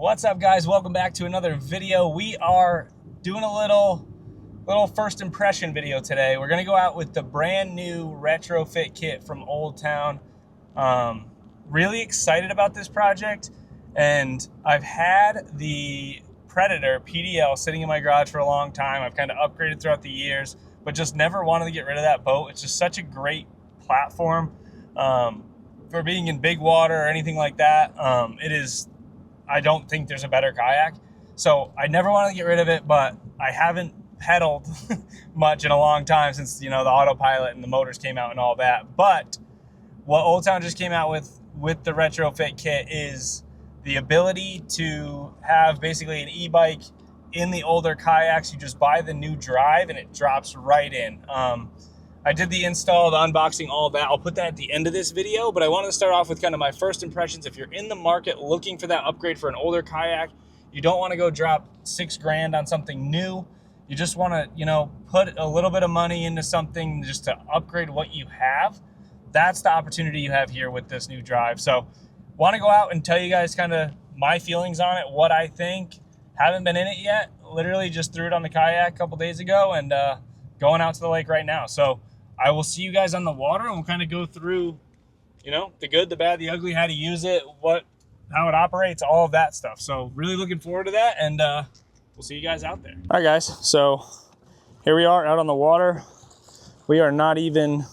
What's up, guys? Welcome back to another video. We are doing a little first impression video today. We're gonna go out with the brand new retrofit kit from Old Town. Really excited about this project, and I've had the Predator PDL sitting in my garage for a long time. I've kind of upgraded throughout the years, but just never wanted to get rid of that boat. It's just such a great platform for being in big water or anything like that. It is. I don't think there's a better kayak. So I never wanted to get rid of it, but I haven't pedaled much in a long time since, you know, the autopilot and the motors came out and all that. But what Old Town just came out with the retrofit kit is the ability to have basically an e-bike in the older kayaks. You just buy the new drive and it drops right in. I did the install, the unboxing, all that. I'll put that at the end of this video, but I wanted to start off with kind of my first impressions. If you're in the market looking for that upgrade for an older kayak, you don't want to go drop $6 grand on something new. You just want to, you know, put a little bit of money into something just to upgrade what you have. That's the opportunity you have here with this new drive. So want to go out and tell you guys kind of my feelings on it, what I think. Haven't been in it yet. Literally just threw it on the kayak a couple days ago and going out to the lake right now. So I will see you guys on the water, and we'll kind of go through, you know, the good, the bad, the ugly, how to use it, how it operates, all of that stuff. So really looking forward to that, and we'll see you guys out there. All right, guys. So here we are out on the water. We're not even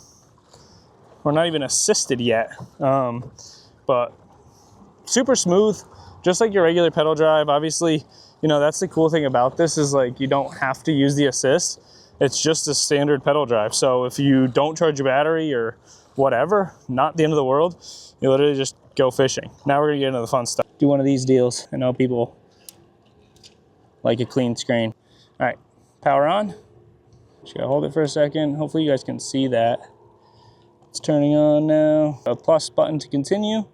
assisted yet, but super smooth, just like your regular pedal drive. Obviously, you know, that's the cool thing about this is like you don't have to use the assist. It's just a standard pedal drive. So if you don't charge your battery or whatever, not the end of the world. You literally just go fishing. Now we're gonna get into the fun stuff. Do one of these deals. I know people like a clean screen. All right, power on. Just gotta hold it for a second. Hopefully you guys can see that. It's turning on now. A plus button to continue.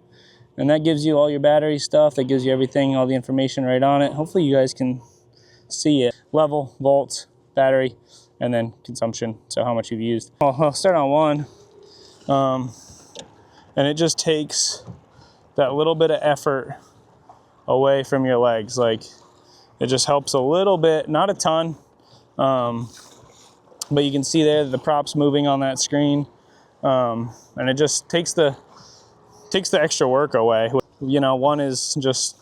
And that gives you all your battery stuff. That gives you everything, all the information right on it. Hopefully you guys can see it. Level, volts, battery, and then consumption, so how much you've used. I'll start on one, and it just takes that little bit of effort away from your legs. Like, it just helps a little bit, not a ton, but you can see there that the prop's moving on that screen, and it just takes the extra work away. You know, one is just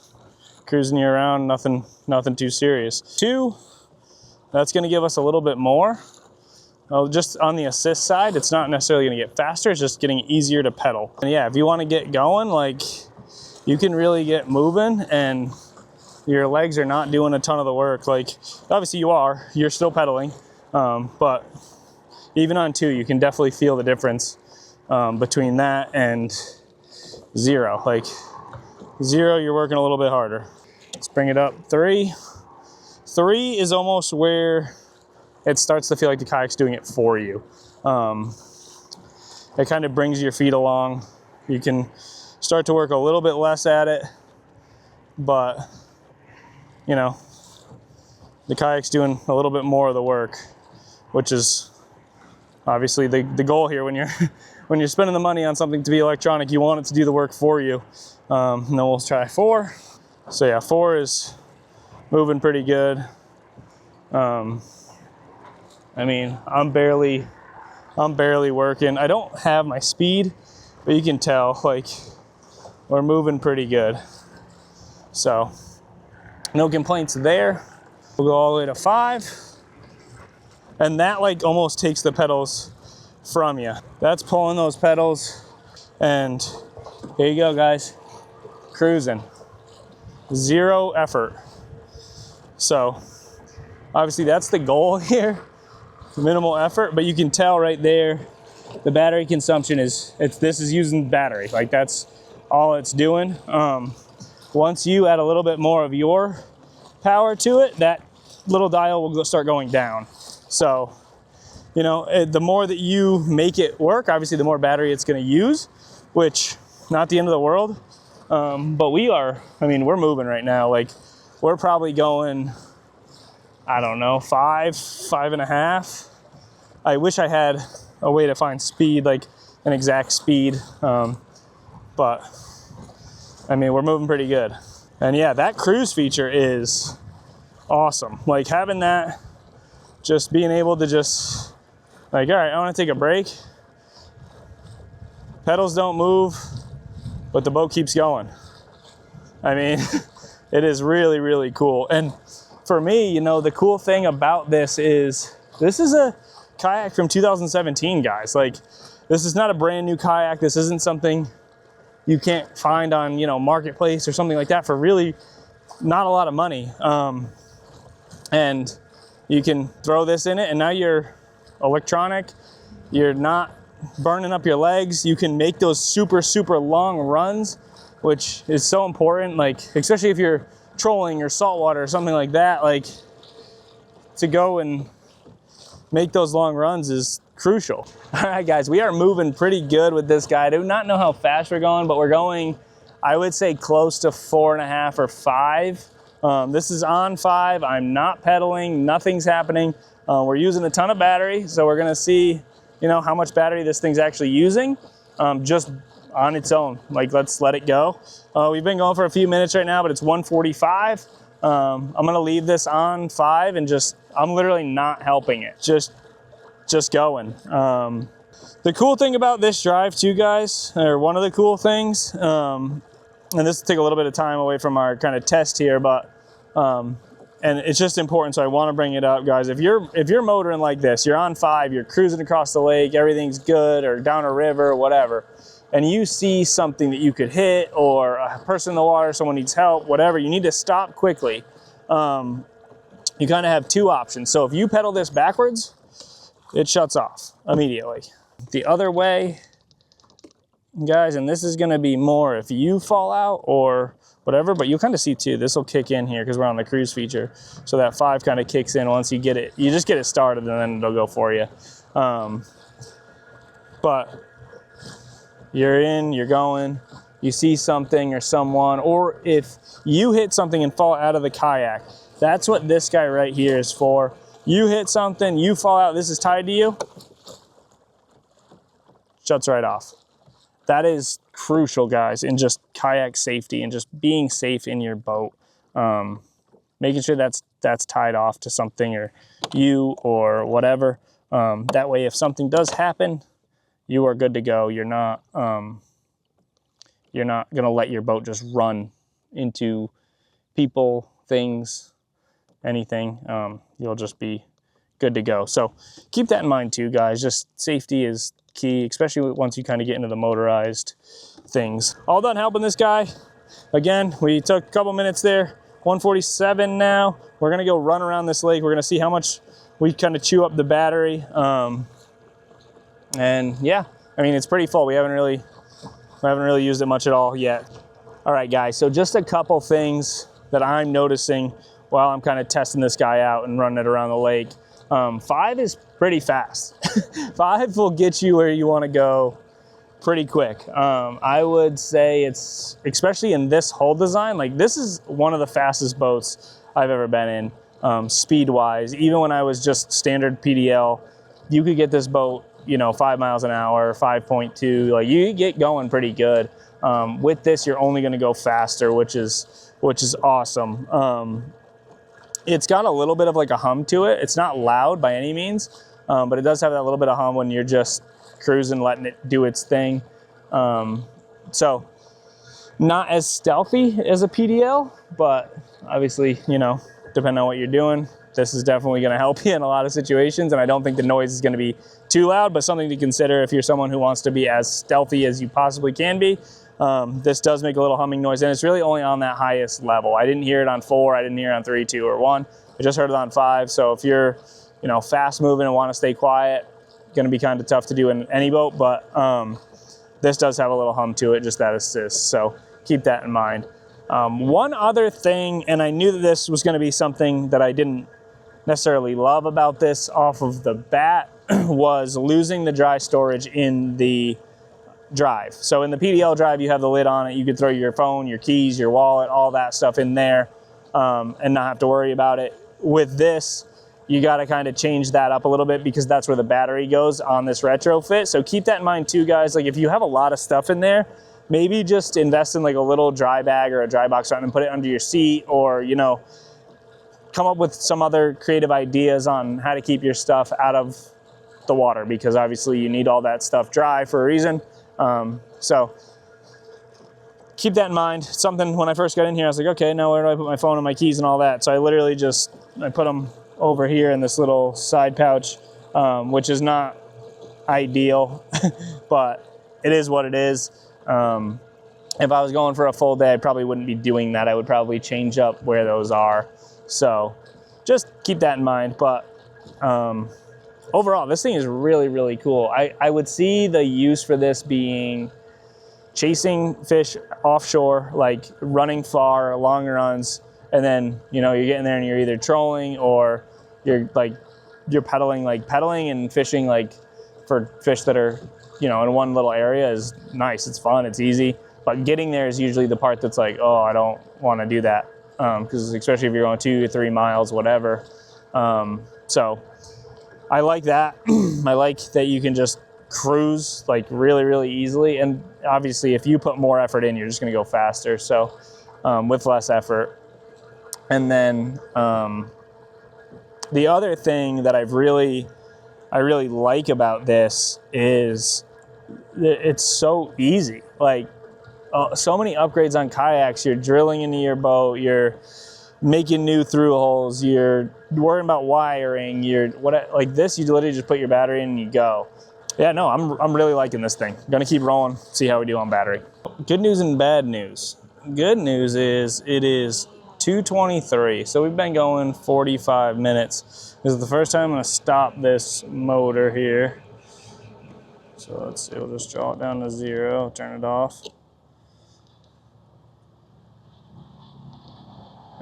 cruising you around, nothing too serious. Two, that's going to give us a little bit more. Just on the assist side, it's not necessarily going to get faster. It's just getting easier to pedal. And yeah, if you want to get going, like, you can really get moving and your legs are not doing a ton of the work. Like, obviously you're still pedaling, but even on two, you can definitely feel the difference between that and zero. Like, zero, you're working a little bit harder. Let's bring it up. Three is almost where it starts to feel like the kayak's doing it for you. It kind of brings your feet along. You can start to work a little bit less at it, but you know, the kayak's doing a little bit more of the work, which is obviously the goal here. When you're spending the money on something to be electronic, you want it to do the work for you. And then we'll try 4. So yeah, 4 is moving pretty good. I mean, I'm barely working. I don't have my speed, but you can tell, like, we're moving pretty good. So no complaints there. We'll go all the way to 5. And that like almost takes the pedals from you. That's pulling those pedals. And here you go, guys. Cruising. Zero effort. So obviously that's the goal here, minimal effort, but you can tell right there the battery consumption this is using battery. Like, that's all it's doing. Once you add a little bit more of your power to it, that little dial will start going down. So, you know, the more that you make it work, obviously the more battery it's going to use, which not the end of the world. But we're moving right now. Like, we're probably going, I don't know, 5.5. I wish I had a way to find speed, like an exact speed. But I mean, we're moving pretty good. And yeah, that cruise feature is awesome. Like having that, just being able to just like, all right, I want to take a break. Pedals don't move, but the boat keeps going. I mean, it is really, really cool. And for me, you know, the cool thing about this is a kayak from 2017, guys. Like, this is not a brand new kayak. This isn't something you can't find on, you know, Marketplace or something like that for really not a lot of money. And you can throw this in it, and now you're electronic. You're not burning up your legs. You can make those super, super long runs, which is so important. Like, especially if you're trolling or saltwater or something like that, like to go and make those long runs is crucial. All right, guys, we are moving pretty good with this guy. I do not know how fast we're going, but we're going, I would say, close to 4.5 or 5. This is on 5. I'm not pedaling. Nothing's happening. We're using a ton of battery, so we're going to see, you know, how much battery this thing's actually using, just on its own. Like, let's let it go. We've been going for a few minutes right now, but it's 1:45. I'm going to leave this on 5 and I'm literally not helping it. Just going. The cool thing about this drive too, guys, or one of the cool things, and this will take a little bit of time away from our kind of test here, but and it's just important, so I want to bring it up, guys. If you're motoring like this, you're on 5, you're cruising across the lake, everything's good, or down a river, or whatever, and you see something that you could hit, or a person in the water, someone needs help, whatever, you need to stop quickly. You kind of have two options. So if you pedal this backwards, it shuts off immediately. The other way, guys, and this is going to be more if you fall out or whatever, but you'll kind of see too, this will kick in here because we're on the cruise feature. So that 5 kind of kicks in once you get it. You just get it started and then it'll go for you. But you're in, you're going, you see something or someone, or if you hit something and fall out of the kayak, that's what this guy right here is for. You hit something, you fall out, this is tied to you, shuts right off. That is crucial, guys, in just kayak safety and just being safe in your boat. Making sure that's tied off to something or you or whatever. That way, if something does happen, you are good to go. You're not gonna let your boat just run into people, things, anything. You'll just be good to go. So keep that in mind too, guys. Just safety is key, especially once you kind of get into the motorized things. All done helping this guy. Again, we took a couple minutes there. 1:47 now. We're gonna go run around this lake. We're gonna see how much we kind of chew up the battery. And yeah, I mean, it's pretty full. We haven't really used it much at all yet. All right, guys, so just a couple things that I'm noticing while I'm kind of testing this guy out and running it around the lake. 5 is pretty fast. 5 will get you where you want to go pretty quick. I would say it's, especially in this hull design, like this is one of the fastest boats I've ever been in, speed-wise. Even when I was just standard PDL, you could get this boat, you know, 5 miles an hour, 5.2, like you get going pretty good. With this, you're only going to go faster, which is awesome. It's got a little bit of like a hum to it. It's not loud by any means, but it does have that little bit of hum when you're just cruising, letting it do its thing. So not as stealthy as a PDL, but obviously, you know, depending on what you're doing, this is definitely going to help you in a lot of situations. And I don't think the noise is going to be too loud, but something to consider if you're someone who wants to be as stealthy as you possibly can be. This does make a little humming noise, and it's really only on that highest level. I didn't hear it on 4, I didn't hear it on 3, 2, or 1. I just heard it on 5. So if you're, you know, fast moving and want to stay quiet, going to be kind of tough to do in any boat, but this does have a little hum to it, just that assist. So keep that in mind. One other thing, and I knew that this was going to be something that I didn't necessarily love about this off of the bat, was losing the dry storage in the drive. So in the PDL drive, you have the lid on it. You could throw your phone, your keys, your wallet, all that stuff in there, and not have to worry about it. With this, you got to kind of change that up a little bit because that's where the battery goes on this retrofit. So keep that in mind too, guys. Like if you have a lot of stuff in there, maybe just invest in like a little dry bag or a dry box and put it under your seat, or, you know, come up with some other creative ideas on how to keep your stuff out of the water, because obviously you need all that stuff dry for a reason. So keep that in mind. Something, when I first got in here, I was like, okay, now where do I put my phone and my keys and all that? So I literally I put them over here in this little side pouch, which is not ideal, but it is what it is. If I was going for a full day, I probably wouldn't be doing that. I would probably change up where those are. So just keep that in mind. But overall, this thing is really, really cool. I would see the use for this being chasing fish offshore, like running far, long runs, and then, you know, you're getting there and you're either trolling or you're pedaling and fishing, like for fish that are, you know, in one little area is nice. It's fun, it's easy. But getting there is usually the part that's like, oh, I don't want to do that. Because especially if you're going 2 or 3 miles, whatever. So I like that. I like that you can just cruise like really, really easily. And obviously if you put more effort in, you're just going to go faster. So with less effort. And then the other thing that I really like about this is it's so easy. Like so many upgrades on kayaks. You're drilling into your boat, you're making new through holes, you're worrying about wiring, like this, you literally just put your battery in and you go. Yeah, no, I'm really liking this thing. Gonna keep rolling, see how we do on battery. Good news and bad news. Good news is it is 2:23, so we've been going 45 minutes. This is the first time I'm gonna stop this motor here. So let's see, we'll just draw it down to 0, turn it off.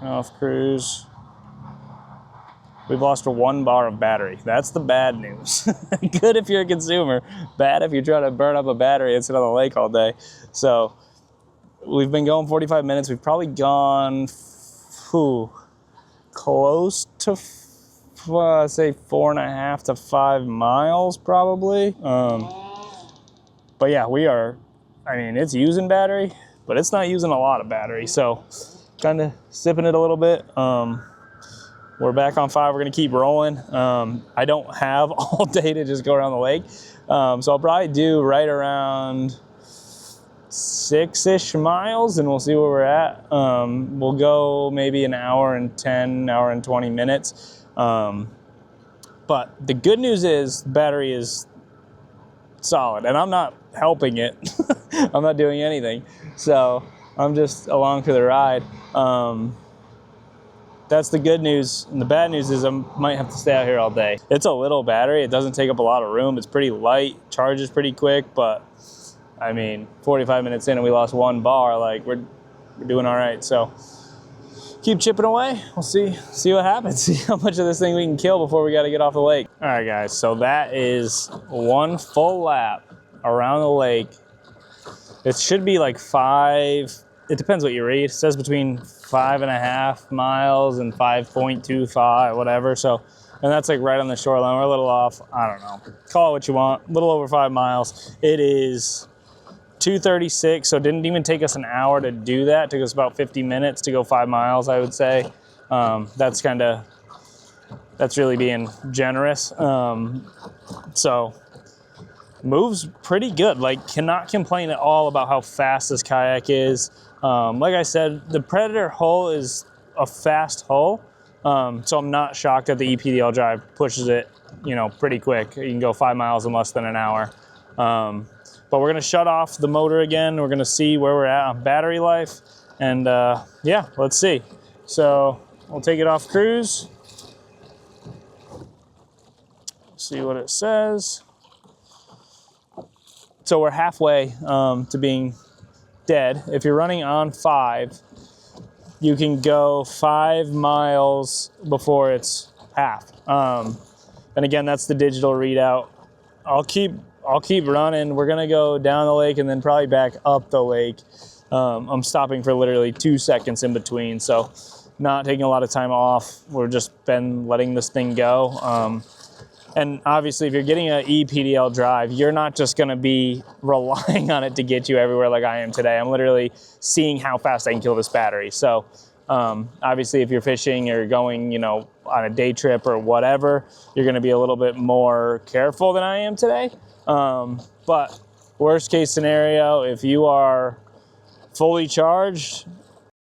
Off cruise. We've lost 1 bar of battery. That's the bad news. Good if you're a consumer. Bad if you're trying to burn up a battery and sit on the lake all day. So we've been going 45 minutes. We've probably gone close to say 4.5 to 5 miles probably. But yeah, we are, I mean, it's using battery, but it's not using a lot of battery. So kind of sipping it a little bit. We're back on 5. We're going to keep rolling. I don't have all day to just go around the lake. So I'll probably do right around 6-ish miles and we'll see where we're at. We'll go maybe an hour and 10, hour and 20 minutes. But the good news is the battery is solid and I'm not helping it. I'm not doing anything. So I'm just along for the ride. That's the good news. And the bad news is I might have to stay out here all day. It's a little battery. It doesn't take up a lot of room. It's pretty light, charges pretty quick, but I mean, 45 minutes in and we lost 1 bar, like we're doing all right. So keep chipping away. We'll see what happens. See how much of this thing we can kill before we got to get off the lake. All right, guys. So that is 1 full lap around the lake. It should be like 5. It depends what you read. It says between 5.5 miles and 5.25, whatever. So, and that's like right on the shoreline. We're a little off. I don't know. Call it what you want. A little over 5 miles. It is 2:36, so it didn't even take us an hour to do that. It took us about 50 minutes to go 5 miles, I would say. That's really being generous. So moves pretty good. Like, cannot complain at all about how fast this kayak is. Like I said, the Predator hull is a fast hull. So I'm not shocked that the ePDL drive pushes it, you know, pretty quick. You can go 5 miles in less than an hour. But we're gonna shut off the motor again. We're gonna see where we're at on battery life. And yeah, let's see. So we'll take it off cruise. See what it says. So we're halfway to being dead. If you're running on 5, you can go 5 miles before it's half. And again, that's the digital readout. I'll keep running. We're gonna go down the lake and then probably back up the lake. I'm stopping for literally 2 seconds in between, so not taking a lot of time off. We're just been letting this thing go. And obviously, if you're getting an ePDL drive, you're not just going to be relying on it to get you everywhere like I am today. I'm literally seeing how fast I can kill this battery. So obviously, if you're fishing or going, you know, on a day trip or whatever, you're going to be a little bit more careful than I am today. But worst case scenario, if you are fully charged,